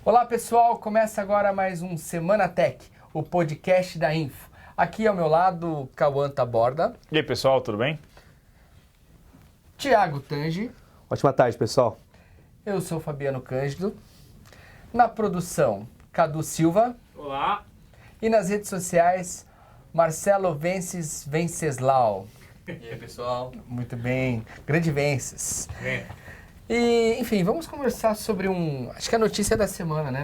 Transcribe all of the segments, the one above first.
Olá pessoal, começa agora mais um Semana Tech, o podcast da Info. Aqui ao meu lado, Cauã Taborda. E aí pessoal, tudo bem? Thiago Tange. Ótima tarde, pessoal. Eu sou Fabiano Cândido. Na produção, Cadu Silva. Olá. E nas redes sociais, Marcelo Venceslau. E aí, pessoal? Muito bem, grande Vences. Bem. E, enfim, vamos conversar sobre acho que a notícia da semana, né?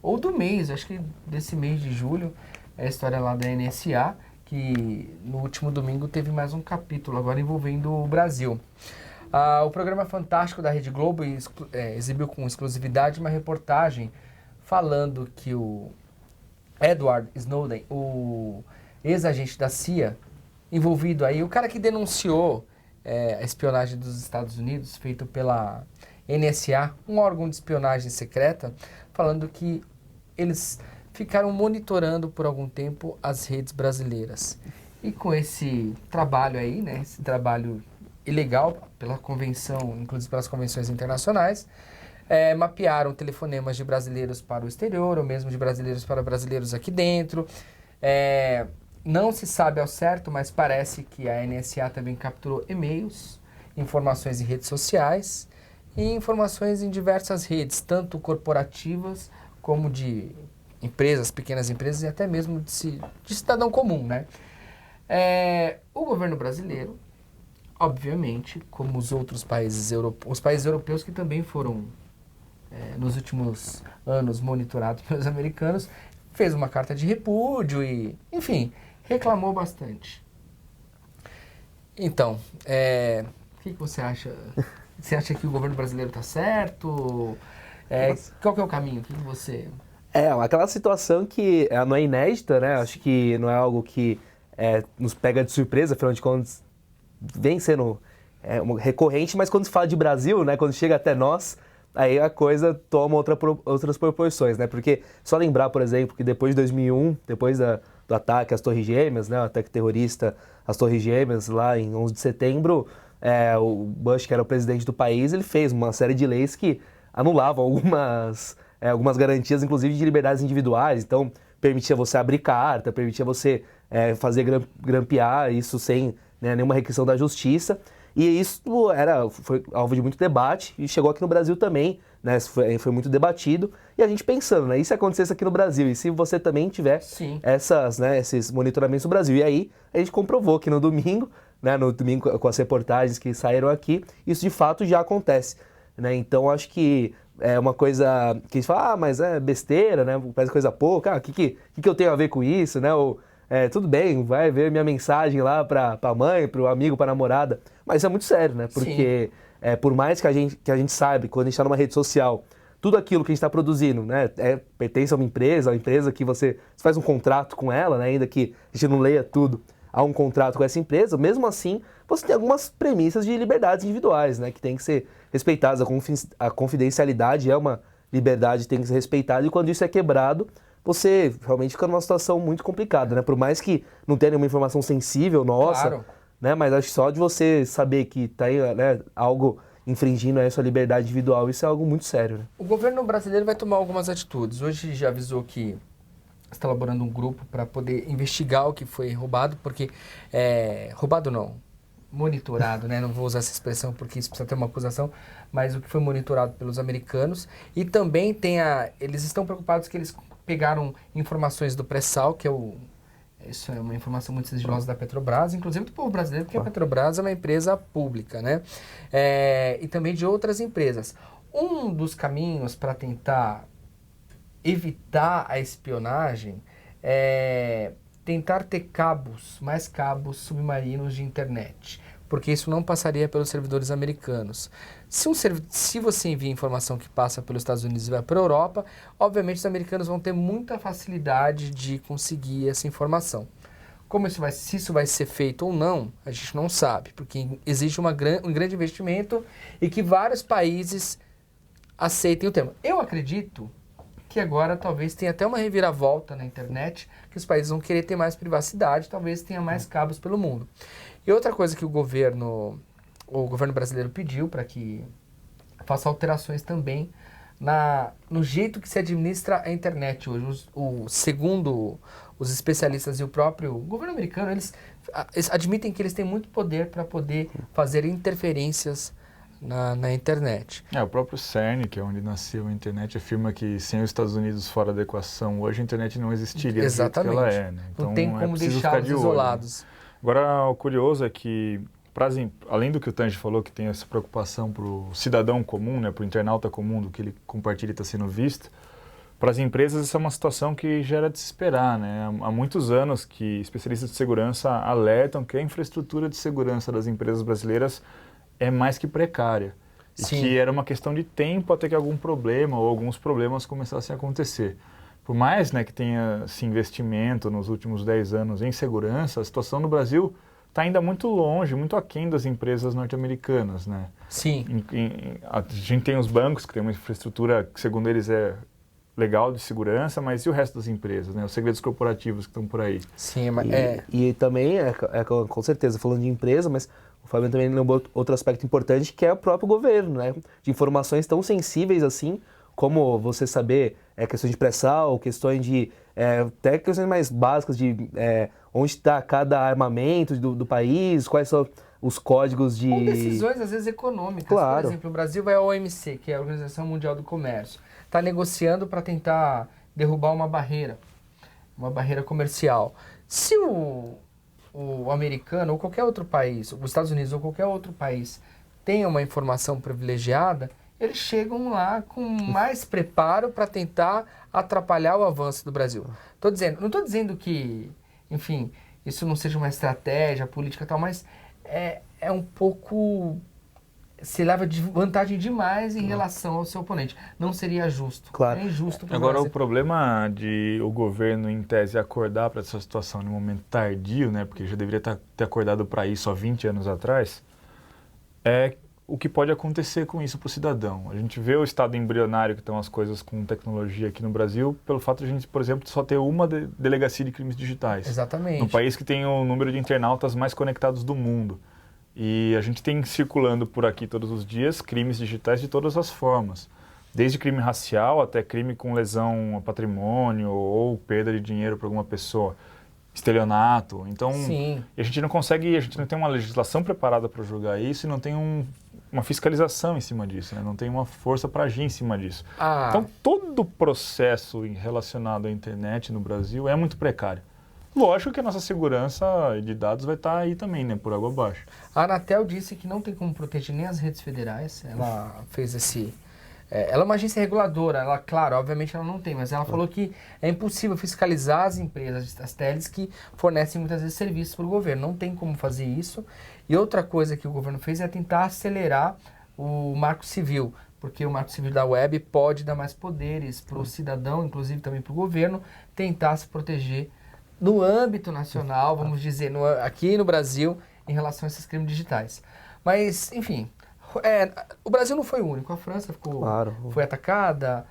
Ou do mês, acho que desse mês de julho, é a história lá da NSA, que no último domingo teve mais um capítulo, agora envolvendo o Brasil. O programa Fantástico da Rede Globo exibiu com exclusividade uma reportagem falando que o Edward Snowden, o ex-agente da CIA, envolvido aí, o cara que denunciou a espionagem dos Estados Unidos, feito pela NSA, um órgão de espionagem secreta, falando que eles ficaram monitorando por algum tempo as redes brasileiras. E com esse trabalho aí, né, esse trabalho ilegal pela convenção, inclusive pelas convenções internacionais, mapearam telefonemas de brasileiros para o exterior, ou mesmo de brasileiros para brasileiros aqui dentro. Não se sabe ao certo, mas parece que a NSA também capturou e-mails, informações em redes sociais e informações em diversas redes, tanto corporativas como de empresas, pequenas empresas e até mesmo de cidadão comum, né? O governo brasileiro, obviamente, como os outros países europeus, os países europeus que também foram, nos últimos anos, monitorados pelos americanos, fez uma carta de repúdio e, enfim, reclamou bastante. Então, o que você acha? Você acha que o governo brasileiro está certo? Qual que é o caminho? O que você... Aquela situação que não é inédita, né? Acho que não é algo que nos pega de surpresa, afinal de contas, vem sendo recorrente, mas quando se fala de Brasil, né? Quando chega até nós, aí a coisa toma outras proporções, né? Porque só lembrar, por exemplo, que depois de 2001, depois do ataque às Torres Gêmeas, né? O ataque terrorista às Torres Gêmeas, lá em 11 de setembro, o Bush, que era o presidente do país, ele fez uma série de leis que anulavam algumas garantias, inclusive de liberdades individuais. Então, permitia você abrir carta, permitia você fazer grampear isso sem nenhuma requisição da justiça. E isso foi alvo de muito debate e chegou aqui no Brasil também, né? Foi muito debatido. E a gente pensando, né? E se acontecesse aqui no Brasil? E se você também tiver esses monitoramentos no Brasil? E aí a gente comprovou que no domingo, né? No domingo com as reportagens que saíram aqui, isso de fato já acontece, né? Então acho que é uma coisa que a gente fala, mas é besteira, né? Parece coisa pouca. O que eu tenho a ver com isso, né? Ou, tudo bem, vai ver minha mensagem lá pra mãe, pro amigo, pra namorada. Mas isso é muito sério, né? Porque por mais que a gente saiba, quando a gente está numa rede social, tudo aquilo que a gente está produzindo, né? Pertence a uma empresa que você faz um contrato com ela, né? Ainda que a gente não leia tudo, há um contrato com essa empresa, mesmo assim, você tem algumas premissas de liberdades individuais, né? Que tem que ser respeitadas. A confidencialidade é uma liberdade que tem que ser respeitada, e quando isso é quebrado, você realmente fica numa situação muito complicada, né? Por mais que não tenha nenhuma informação sensível nossa, Claro. né? Mas acho que só de você saber que está aí, né, algo infringindo a sua liberdade individual, isso é algo muito sério, né? O governo brasileiro vai tomar algumas atitudes. Hoje já avisou que está elaborando um grupo para poder investigar o que foi roubado, porque... roubado não, monitorado, né? Não vou usar essa expressão porque isso precisa ter uma acusação, mas o que foi monitorado pelos americanos. E também eles estão preocupados que eles pegaram informações do pré-sal, que isso é uma informação muito sigilosa da Petrobras, inclusive do povo brasileiro, porque a Petrobras é uma empresa pública, né? E também de outras empresas. Um dos caminhos para tentar evitar a espionagem é tentar ter mais cabos submarinos de internet, porque isso não passaria pelos servidores americanos. Se você envia informação que passa pelos Estados Unidos e vai para a Europa, obviamente os americanos vão ter muita facilidade de conseguir essa informação. Se isso vai ser feito ou não, a gente não sabe, porque existe um grande investimento e que vários países aceitem o tema. Eu acredito que agora talvez tenha até uma reviravolta na internet, que os países vão querer ter mais privacidade, talvez tenha mais cabos pelo mundo. E outra coisa que o governo brasileiro pediu para que faça alterações também no jeito que se administra a internet hoje. Segundo os especialistas e o próprio governo americano, eles admitem que eles têm muito poder para poder fazer interferências na internet. O próprio CERN, que é onde nasceu a internet, afirma que sem os Estados Unidos fora da equação, hoje a internet não existiria do jeito que ela é. Né? Então, não tem como deixá-los isolados. Agora, o curioso é que, além do que o Tange falou, que tem essa preocupação para o cidadão comum, né, para o internauta comum, do que ele compartilha e está sendo visto, para as empresas isso é uma situação que gera de se esperar. Né? Há muitos anos que especialistas de segurança alertam que a infraestrutura de segurança das empresas brasileiras é mais que precária. E que era uma questão de tempo até que algum problema ou alguns problemas começassem a acontecer. Por mais, né, que tenha esse investimento nos últimos 10 anos em segurança, a situação no Brasil está ainda muito longe, muito aquém das empresas norte-americanas. Né? Sim. A gente tem os bancos, que tem uma infraestrutura que, segundo eles, é legal de segurança, mas e o resto das empresas, né? Os segredos corporativos que estão por aí? Sim, mas e também, com certeza, falando de empresa, mas o Fabiano também lembrou outro aspecto importante, que é o próprio governo, né? De informações tão sensíveis assim, como você saber questões de pré-sal, questões de até questões mais básicas de onde está cada armamento do país, quais são os códigos de... Ou decisões, às vezes, econômicas. Claro. Por exemplo, o Brasil vai à OMC, que é a Organização Mundial do Comércio. Está negociando para tentar derrubar uma barreira comercial. Se o americano ou qualquer outro país, os Estados Unidos ou qualquer outro país, tem uma informação privilegiada, eles chegam lá com mais preparo para tentar atrapalhar o avanço do Brasil. Não estou dizendo que, enfim, isso não seja uma estratégia política e tal, mas é um pouco... se leva de vantagem demais em relação ao seu oponente. Não seria justo. Claro. É injusto. Agora, o problema de o governo, em tese, acordar para essa situação no momento tardio, né, porque já deveria ter acordado para isso há 20 anos atrás, é o que pode acontecer com isso para o cidadão. A gente vê o estado embrionário que estão as coisas com tecnologia aqui no Brasil, pelo fato de a gente, por exemplo, só ter uma delegacia de crimes digitais. Exatamente. No país que tem o número de internautas mais conectados do mundo. E a gente tem circulando por aqui todos os dias crimes digitais de todas as formas. Desde crime racial até crime com lesão a patrimônio ou perda de dinheiro para alguma pessoa. Estelionato. Então, Sim. a gente não tem uma legislação preparada para julgar isso e não tem uma fiscalização em cima disso, né? Não tem uma força para agir em cima disso. Então, todo o processo relacionado à internet no Brasil é muito precário. Lógico que a nossa segurança de dados vai estar aí também, né, por água abaixo. A Anatel disse que não tem como proteger nem as redes federais. Ela fez ela é uma agência reguladora. Ela, claro, obviamente ela não tem, mas ela falou que é impossível fiscalizar as empresas, as teles que fornecem muitas vezes serviços para o governo. Não tem como fazer isso. E outra coisa que o governo fez é tentar acelerar o Marco Civil, porque o Marco Civil da Web pode dar mais poderes para o cidadão, inclusive também para o governo, tentar se proteger no âmbito nacional, vamos dizer, aqui no Brasil, em relação a esses crimes digitais. Mas, enfim, o Brasil não foi o único. A França foi atacada,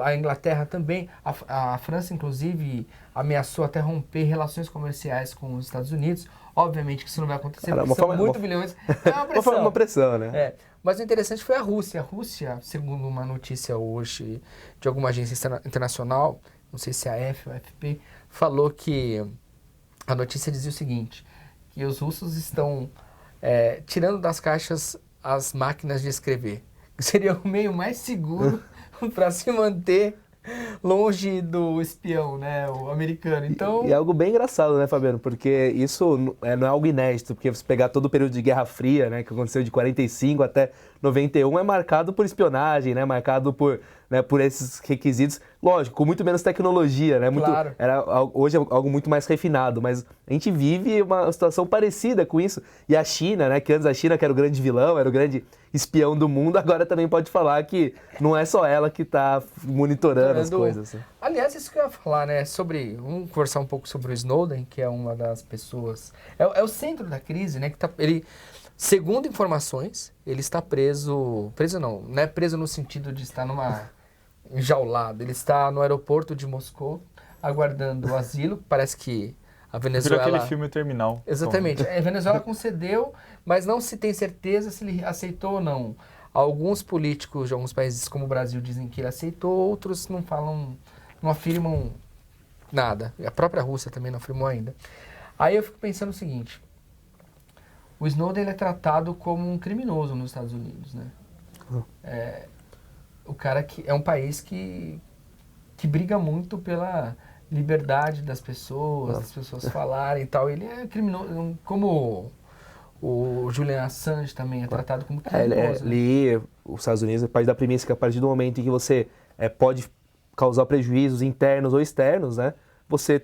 a Inglaterra também. A França, inclusive, ameaçou até romper relações comerciais com os Estados Unidos. Obviamente que isso não vai acontecer, porque são muito bilhões. É uma pressão. Uma pressão, né? Mas o interessante foi a Rússia. A Rússia, segundo uma notícia hoje de alguma agência internacional, não sei se é a F ou a FP, falou que a notícia dizia o seguinte, que os russos estão tirando das caixas as máquinas de escrever. Seria o meio mais seguro para se manter longe do espião, né, o americano. Então... E é algo bem engraçado, né, Fabiano? Porque isso não é algo inédito, porque você pegar todo o período de Guerra Fria, né, que aconteceu de 45 até 91, é marcado por espionagem, né, marcado por esses requisitos. Lógico, com muito menos tecnologia, né? Claro. Hoje é algo muito mais refinado, mas a gente vive uma situação parecida com isso. E a China, né, que antes a China que era o grande vilão, era o grande espião do mundo, agora também pode falar que não é só ela que está monitorando as coisas. Né? Aliás, isso que eu ia falar, né, vamos conversar um pouco sobre o Snowden, que é uma das pessoas... É o centro da crise, né, segundo informações, ele está preso não é preso no sentido de estar enjaulado, ele está no aeroporto de Moscou, aguardando o asilo, parece que a Venezuela... Vira aquele filme Terminal. Exatamente, a Venezuela concedeu, mas não se tem certeza se ele aceitou ou não Alguns políticos de alguns países como o Brasil dizem que ele aceitou, outros não falam, não afirmam nada. A própria Rússia também não afirmou ainda. Aí eu fico pensando o seguinte, o Snowden ele é tratado como um criminoso nos Estados Unidos, né? O cara que é um país que briga muito pela liberdade das pessoas falarem e tal. Ele é criminoso, como o Julian Assange também é tratado como criminoso. Os Estados Unidos parte da premissa que a partir do momento em que você pode causar prejuízos internos ou externos, né? Você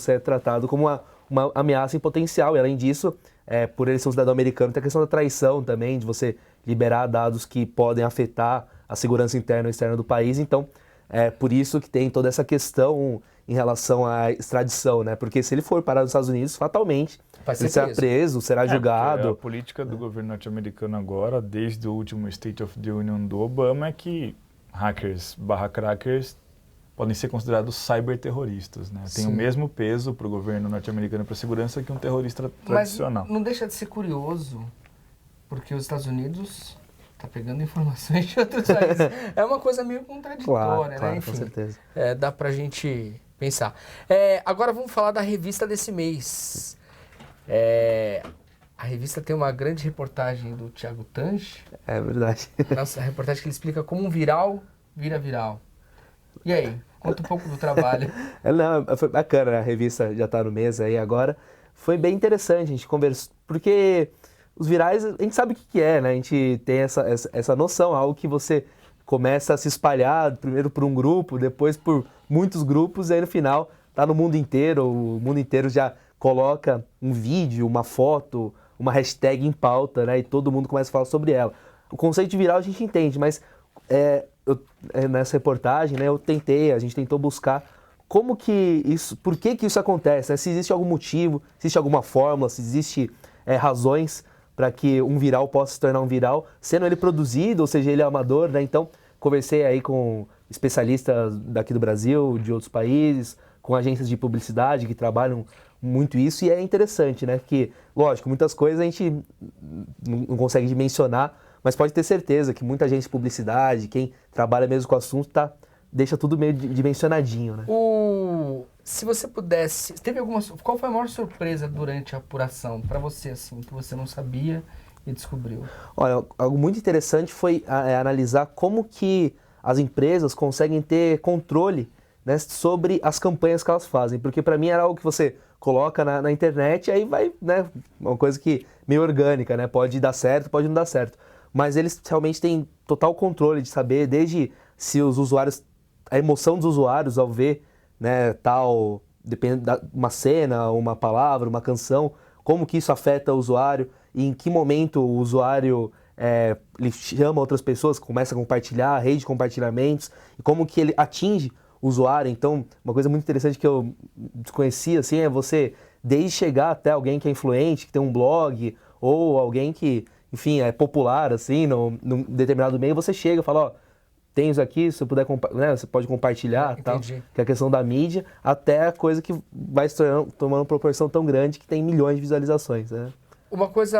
é tratado como uma ameaça em potencial. E além disso, por ele ser um cidadão americano, tem a questão da traição também, de você liberar dados que podem afetar a segurança interna ou externa do país. Então, por isso que tem toda essa questão em relação à extradição, né? Porque se ele for parar nos Estados Unidos, fatalmente ele será preso, será julgado. A política do governo norte-americano agora, desde o último State of the Union do Obama, é que hackers/crackers podem ser considerados cyberterroristas, né? Tem o mesmo peso para o governo norte-americano para a segurança que um terrorista tradicional. Mas não deixa de ser curioso, porque os Estados Unidos tá pegando informações de outros países. É uma coisa meio contraditória, né? Enfim, com certeza. Dá pra gente pensar. Agora vamos falar da revista desse mês. A revista tem uma grande reportagem do Thiago Tange. É verdade. Nossa, a reportagem que ele explica como um viral vira viral. E aí, conta um pouco do trabalho. Foi bacana, a revista já está no mês aí agora. Foi bem interessante, a gente conversou, porque os virais, a gente sabe o que é, né? A gente tem essa noção, algo que você começa a se espalhar, primeiro por um grupo, depois por muitos grupos, e aí no final tá no mundo inteiro, o mundo inteiro já coloca um vídeo, uma foto, uma hashtag em pauta, né? E todo mundo começa a falar sobre ela. O conceito de viral a gente entende, mas nessa reportagem, né, a gente tentou buscar por que isso acontece, né? Se existe algum motivo, se existe alguma fórmula, se existe razões para que um viral possa se tornar um viral, sendo ele produzido, ou seja, ele é amador, né? Então, conversei aí com especialistas daqui do Brasil, de outros países, com agências de publicidade que trabalham muito isso, e é interessante, né? Porque, lógico, muitas coisas a gente não consegue dimensionar, mas pode ter certeza que muita agência de publicidade, quem trabalha mesmo com o assunto, deixa tudo meio dimensionadinho, né? Se você pudesse... Qual foi a maior surpresa durante a apuração para você, assim, que você não sabia e descobriu? Olha, algo muito interessante foi analisar como que as empresas conseguem ter controle, né, sobre as campanhas que elas fazem. Porque para mim era algo que você coloca na internet e aí vai, né, uma coisa que meio orgânica, né? Pode dar certo, pode não dar certo. Mas eles realmente têm total controle de saber, desde se os usuários, a emoção dos usuários ao ver, né, dependendo uma cena, uma palavra, uma canção, como que isso afeta o usuário, e em que momento o usuário ele chama outras pessoas, começa a compartilhar, rede de compartilhamentos, e como que ele atinge o usuário. Então, uma coisa muito interessante que eu desconhecia, assim, é você, desde chegar até alguém que é influente, que tem um blog, ou alguém que, enfim, é popular, assim, num determinado meio, você chega e fala, ó, tem isso aqui, se você puder, né, você pode compartilhar, tal, que é a questão da mídia, até a coisa que vai se tomando proporção tão grande que tem milhões de visualizações, né? Uma coisa,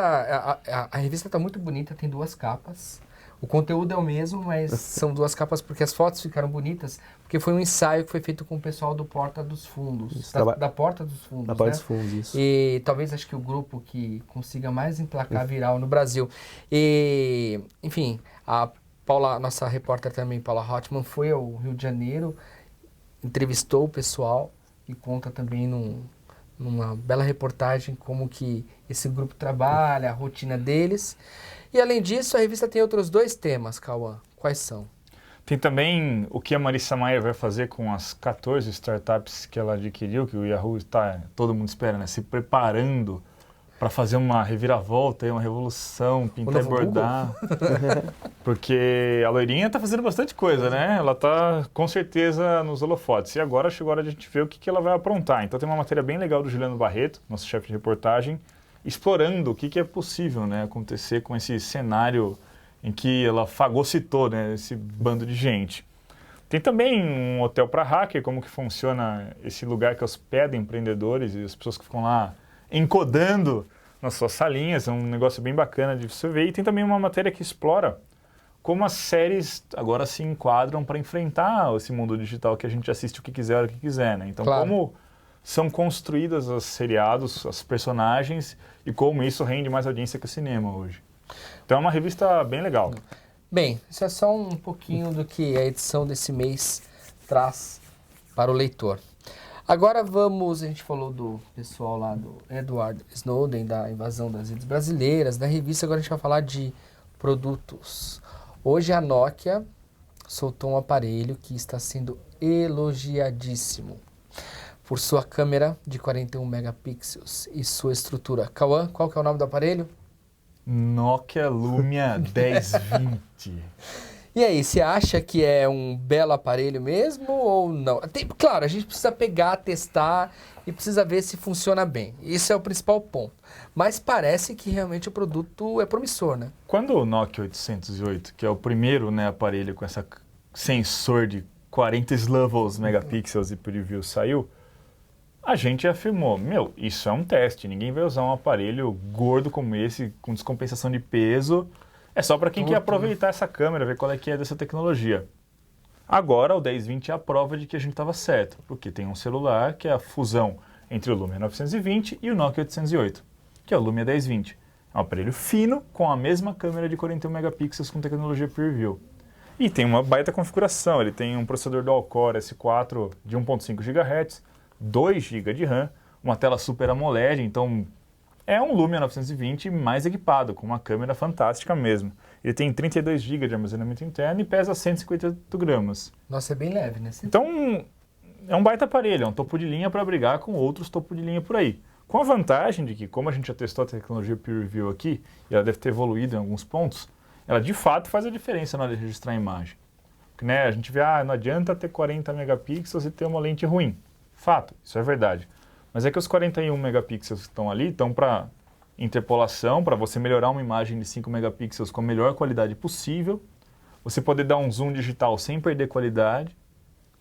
a revista está muito bonita, tem 2 capas. O conteúdo é o mesmo, mas são 2 capas porque as fotos ficaram bonitas, porque foi um ensaio que foi feito com o pessoal do Porta dos Fundos, da Porta dos Fundos, da Porta dos Fundos, isso. E talvez acho que o grupo que consiga mais emplacar viral no Brasil. E, enfim, a Paula, nossa repórter também, Paula Hotman, foi ao Rio de Janeiro, entrevistou o pessoal e conta também numa bela reportagem como que esse grupo trabalha, a rotina deles. E além disso, a revista tem outros 2 temas, Cauã. Quais são? Tem também o que a Marissa Mayer vai fazer com as 14 startups que ela adquiriu, que o Yahoo está, todo mundo espera, né, se preparando para fazer uma reviravolta, uma revolução, pintar e bordar. Porque a loirinha está fazendo bastante coisa, né? Ela está com certeza nos holofotes. E agora chegou a hora de a gente ver o que ela vai aprontar. Então tem uma matéria bem legal do Juliano Barreto, nosso chefe de reportagem, explorando o que é possível, né, acontecer com esse cenário em que ela fagocitou, né, esse bando de gente. Tem também um hotel para hacker, como que funciona esse lugar que hospeda empreendedores e as pessoas que ficam lá encodando nas suas salinhas, é um negócio bem bacana de você ver. E tem também uma matéria que explora como as séries agora se enquadram para enfrentar esse mundo digital que a gente assiste o que quiser, a hora que quiser, né? Então, Claro. como são construídas os seriados, os personagens e como isso rende mais audiência que o cinema hoje. Então, é uma revista bem legal. Bem, isso é só um pouquinho do que a edição desse mês traz para o leitor. Agora vamos, a gente falou do pessoal lá do Edward Snowden, da invasão das redes brasileiras, da revista, agora a gente vai falar de produtos. Hoje a Nokia soltou um aparelho que está sendo elogiadíssimo por sua câmera de 41 megapixels e sua estrutura. Cauã, qual que é o nome do aparelho? Nokia Lumia 1020. E aí, você acha que é um belo aparelho mesmo ou não? Claro, a gente precisa pegar, testar e precisa ver se funciona bem. Esse é o principal ponto. Mas parece que realmente o produto é promissor, né? Quando o Nokia 808, que é o primeiro, né, aparelho com essa sensor de 40 levels megapixels e preview saiu, a gente afirmou, isso é um teste, ninguém vai usar um aparelho gordo como esse, com descompensação de peso, é só para quem quer aproveitar essa câmera, ver qual é que é dessa tecnologia. Agora o 1020 é a prova de que a gente estava certo, porque tem um celular que é a fusão entre o Lumia 920 e o Nokia 808, que é o Lumia 1020. É um aparelho fino com a mesma câmera de 41 megapixels com tecnologia PureView. E tem uma baita configuração, ele tem um processador dual-core S4 de 1.5 GHz, 2 GB de RAM, uma tela Super AMOLED, então é um Lumia 920 mais equipado, com uma câmera fantástica mesmo. Ele tem 32 GB de armazenamento interno e pesa 158 gramas. Nossa, é bem leve, né? Então, é um baita aparelho, é um topo de linha para brigar com outros topo de linha por aí. Com a vantagem de que, como a gente já testou a tecnologia PureView aqui, e ela deve ter evoluído em alguns pontos, ela de fato faz a diferença na hora de registrar a imagem. Porque, né, a gente vê, não adianta ter 40 megapixels e ter uma lente ruim. Fato, isso é verdade. Mas é que os 41 megapixels que estão ali estão para interpolação, para você melhorar uma imagem de 5 megapixels com a melhor qualidade possível, você poder dar um zoom digital sem perder qualidade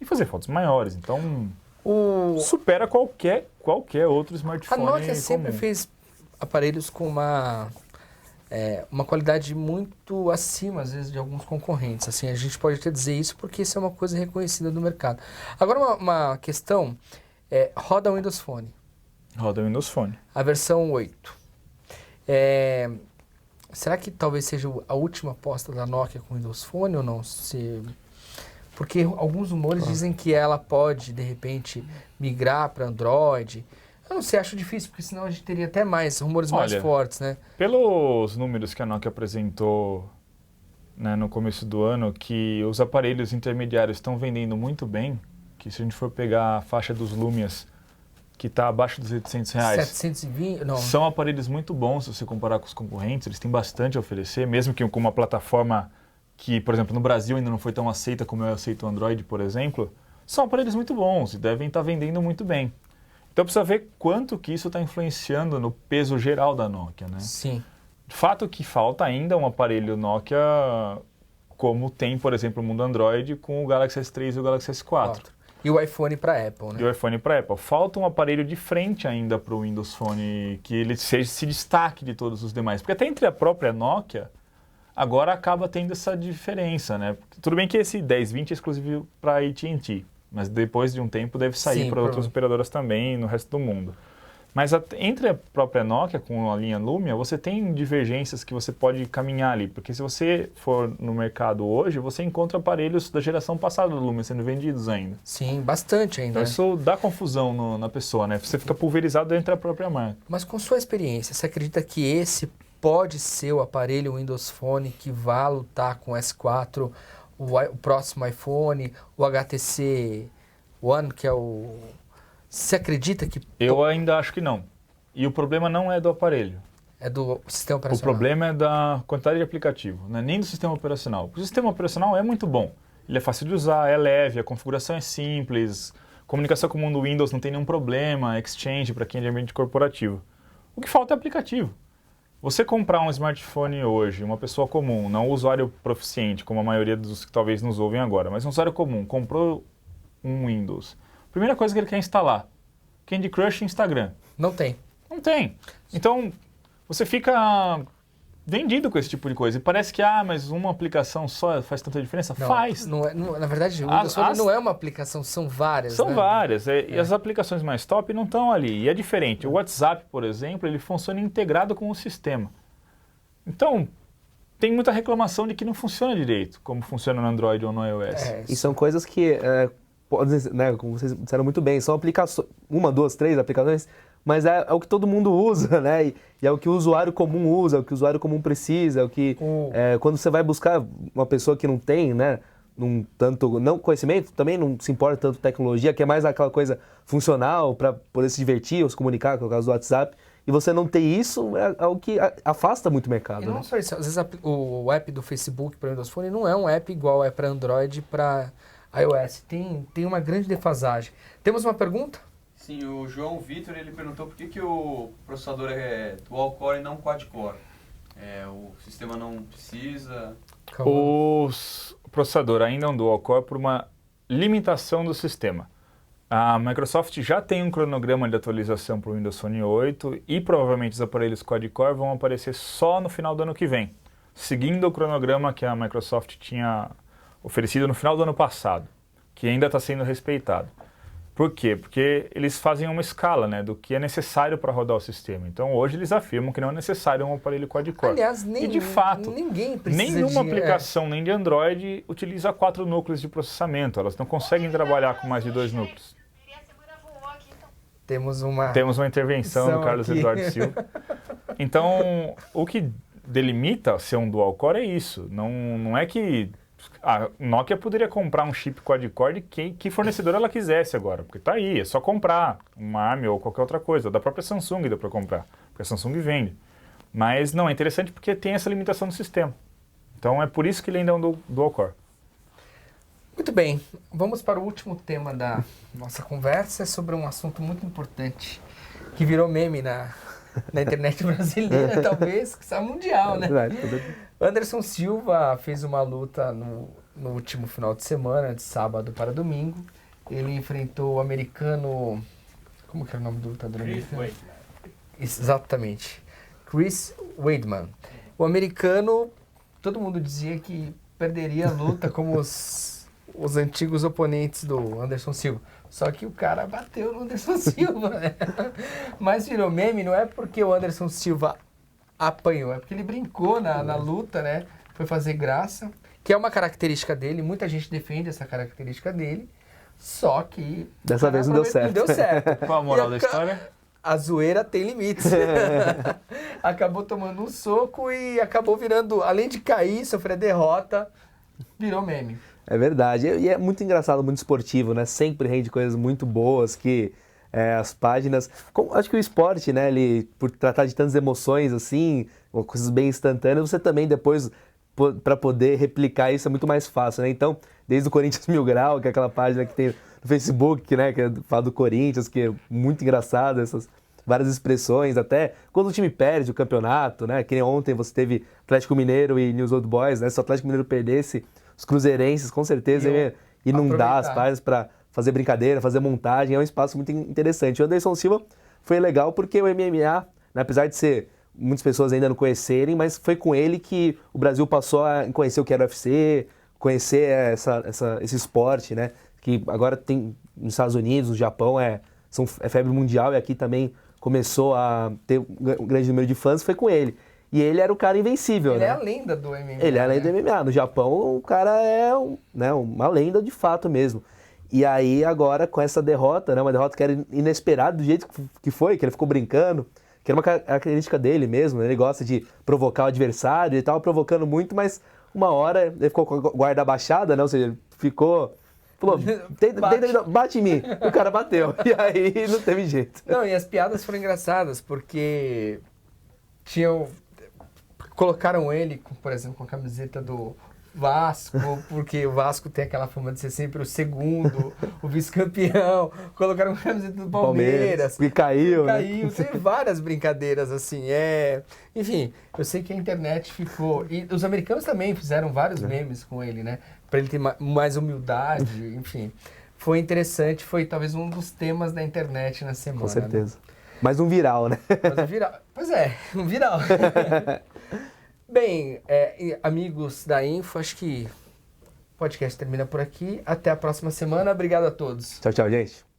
e fazer fotos maiores. Então, supera qualquer outro A smartphone Nokia sempre comum. fez aparelhos com uma qualidade muito acima, às vezes, de alguns concorrentes. Assim, a gente pode até dizer isso porque isso é uma coisa reconhecida no mercado. Agora, uma questão, roda o Windows Phone, Roda o Windows Phone. a versão 8. Será que talvez seja a última aposta da Nokia com o Windows Phone ou não? Porque alguns rumores dizem que ela pode, de repente, migrar para Android. Eu não sei, acho difícil, porque senão a gente teria até mais rumores mais Olha, fortes, né? Pelos números que a Nokia apresentou, né, no começo do ano, que os aparelhos intermediários estão vendendo muito bem, que se a gente for pegar a faixa dos Lumias, que está abaixo dos R$800, 720? Não. são aparelhos muito bons se você comparar com os concorrentes, eles têm bastante a oferecer, mesmo que com uma plataforma que, por exemplo, no Brasil ainda não foi tão aceita como eu aceito o Android, por exemplo, são aparelhos muito bons e devem estar vendendo muito bem. Então precisa ver quanto que isso está influenciando no peso geral da Nokia, né? Sim. De fato que falta ainda um aparelho Nokia como tem, por exemplo, o mundo Android com o Galaxy S3 e o Galaxy S4. E o iPhone para Apple, né? E o iPhone para Apple. Falta um aparelho de frente ainda para o Windows Phone que ele se destaque de todos os demais. Porque até entre a própria Nokia, agora acaba tendo essa diferença, né? Tudo bem que esse 1020 é exclusivo para AT&T, mas depois de um tempo deve sair para outras operadoras também no resto do mundo. Mas entre a própria Nokia com a linha Lumia, você tem divergências que você pode caminhar ali. Porque se você for no mercado hoje, você encontra aparelhos da geração passada do Lumia sendo vendidos ainda. Sim, bastante ainda. Então isso dá confusão na pessoa, né? Você fica pulverizado dentro da própria marca. Mas com sua experiência, você acredita que esse pode ser o aparelho Windows Phone que vai lutar com o S4, o próximo iPhone, o HTC One, que é o... Você acredita que... Eu ainda acho que não. E o problema não é do aparelho. É do sistema O operacional. problema é da quantidade de aplicativo, não é nem do sistema operacional. O sistema operacional é muito bom. Ele é fácil de usar, é leve, a configuração é simples, comunicação com o mundo Windows não tem nenhum problema, Exchange para quem é de ambiente corporativo. O que falta é aplicativo. Você comprar um smartphone hoje, uma pessoa comum, não um usuário proficiente, como a maioria dos que talvez nos ouvem agora, mas um usuário comum, comprou um Windows. Primeira coisa que ele quer instalar, Candy Crush e Instagram. Não tem. Não tem. Então, você fica vendido com esse tipo de coisa. E parece que, mas uma aplicação só faz tanta diferença? Não, Faz. Na verdade, o Windows Phone não é uma aplicação, são várias. São né? várias. E as aplicações mais top não estão ali. E é diferente. O WhatsApp, por exemplo, ele funciona integrado com o sistema. Então, tem muita reclamação de que não funciona direito, como funciona no Android ou no iOS. E são coisas que, né, como vocês disseram muito bem, são aplicações, 1, 2, 3 aplicações, mas é o que todo mundo usa, né? E é o que o usuário comum usa, é o que o usuário comum precisa, é o que quando você vai buscar uma pessoa que não tem, né, não conhecimento, também não se importa tanto com tecnologia, que é mais aquela coisa funcional para poder se divertir ou se comunicar, com o caso do WhatsApp. E você não ter isso é o que afasta muito o mercado. E não né? só isso, às vezes o app do Facebook para Windows Phone não é um app igual é para Android e para iOS. Tem uma grande defasagem. Temos uma pergunta? Sim, o João Vitor ele perguntou por que o processador é dual-core e não quad-core. O sistema não precisa... O processador ainda é um dual-core por uma limitação do sistema. A Microsoft já tem um cronograma de atualização para o Windows Phone 8 e provavelmente os aparelhos quad-core vão aparecer só no final do ano que vem, seguindo o cronograma que a Microsoft tinha oferecido no final do ano passado, que ainda está sendo respeitado. Por quê? Porque eles fazem uma escala, né, do que é necessário para rodar o sistema. Então hoje eles afirmam que não é necessário um aparelho quad-core. Aliás, e de fato, ninguém precisa nenhuma aplicação nem de Android utiliza 4 núcleos de processamento. Elas não conseguem trabalhar com mais de 2 núcleos. Temos uma intervenção do Carlos aqui. Eduardo Silva. Então, o que delimita ser um dual-core é isso. Não é que a Nokia poderia comprar um chip quad-core de que fornecedor ela quisesse agora, porque está aí, é só comprar uma ARM ou qualquer outra coisa. Da própria Samsung dá para comprar, porque a Samsung vende. Mas não, é interessante porque tem essa limitação no sistema. Então, é por isso que ele ainda é um dual-core. Muito bem, vamos para o último tema da nossa conversa, sobre um assunto muito importante, que virou meme na internet brasileira, talvez, que sabe mundial, né? Anderson Silva fez uma luta no último final de semana, de sábado para domingo. Ele enfrentou o americano... Como que era o nome do lutador americano? Exatamente. Chris Weidman. O americano, todo mundo dizia que perderia a luta como os antigos oponentes do Anderson Silva. Só que o cara bateu no Anderson Silva, né? Mas virou meme, não é porque o Anderson Silva apanhou, é porque ele brincou na luta, né? Foi fazer graça, que é uma característica dele, muita gente defende essa característica dele, só que... Dessa vez não deu certo. Não deu certo. Qual a moral da história? A zoeira tem limites. Acabou tomando um soco e acabou virando, além de cair, sofrer derrota, virou meme. É verdade. E é muito engraçado, muito esportivo, né? Sempre rende coisas muito boas que as páginas... acho que o esporte, né? Ele, por tratar de tantas emoções assim, coisas bem instantâneas, você também depois, para poder replicar isso, é muito mais fácil, né? Então, desde o Corinthians Mil Grau, que é aquela página que tem no Facebook, né? Que fala do Corinthians, que é muito engraçado, essas várias expressões, até quando o time perde o campeonato, né? Que nem ontem você teve Atlético Mineiro e News Old Boys, né? Se o Atlético Mineiro perdesse, os cruzeirenses, com certeza, iam inundar as páginas para fazer brincadeira, fazer montagem. É um espaço muito interessante. O Anderson Silva foi legal porque o MMA, né, apesar de ser muitas pessoas ainda não conhecerem, mas foi com ele que o Brasil passou a conhecer o que era o UFC, conhecer esse esporte, né? Que agora tem nos Estados Unidos, no Japão, é febre mundial, e aqui também começou a ter um grande número de fãs, foi com ele. E ele era o cara invencível, ele né? é a lenda do MMA. Ele é a lenda do MMA. No Japão, o cara é uma lenda de fato mesmo. E aí, agora, com essa derrota, né? Uma derrota que era inesperada do jeito que foi, que ele ficou brincando, que era uma característica dele mesmo, né? Ele gosta de provocar o adversário, ele estava provocando muito, mas uma hora ele ficou com a guarda abaixada, né? Ou seja, ele ficou... Falou, bate em mim. O cara bateu. E aí, não teve jeito. Não, e as piadas foram engraçadas, porque colocaram ele, por exemplo, com a camiseta do Vasco, porque o Vasco tem aquela fama de ser sempre o segundo, o vice-campeão. Colocaram a camiseta do Palmeiras. Que caiu. Caiu. Tem várias brincadeiras, assim. Enfim, eu sei que a internet ficou... E os americanos também fizeram vários memes com ele, né? Pra ele ter mais humildade, enfim. Foi interessante, foi talvez um dos temas da internet na semana. Com certeza. Né? Mais um viral, né? Mas um viral. Pois é, um viral. Bem, e amigos da Info, acho que o podcast termina por aqui. Até a próxima semana. Obrigado a todos. Tchau, tchau, gente.